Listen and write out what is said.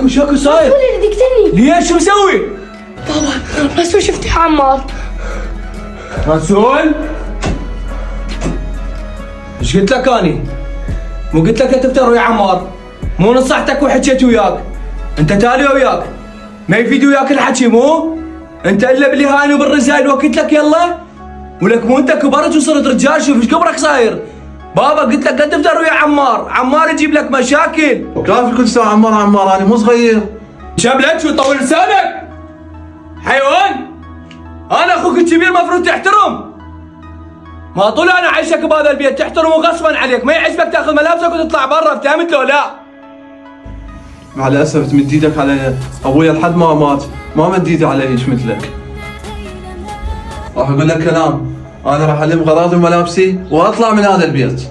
شكو صاير؟ مسؤول اللي تقتلني. ليش شو مسوي؟ بابا مسؤول شفتي عمار. مسؤول؟ ايش قلت لك اني؟ مو قلت لك لا تفتر ويا عمار؟ مو نصحتك وحكيت وياك؟ انت تالي وياك؟ ما يفيد وياك الحكي مو؟ انت الا بالهاني وبالرزايل وقلت لك يلا؟ ولك مو انت كبرت وصرت رجال شوف ايش كبرك صاير؟ بابا قلت لك لا تفتر ويا عمار، عمار يجيب لك مشاكل. كافي كل ساعة عمار انا مو صغير. شبلك شو طول لسانك؟ حيوان؟ انا اخوك الكبير مفروض تحترم. ما طول انا عايشك بهذا البيت تحترمه غصبا عليك، ما يعجبك تاخذ ملابسك وتطلع برا، فهمت لو لا؟ مع الاسف تمد ايدك علي ابويا لحد ما مات ما مد ايدي على هيك مثلك. راح اقول لك كلام، انا راح الم غراضي وملابسي واطلع من هذا البيت.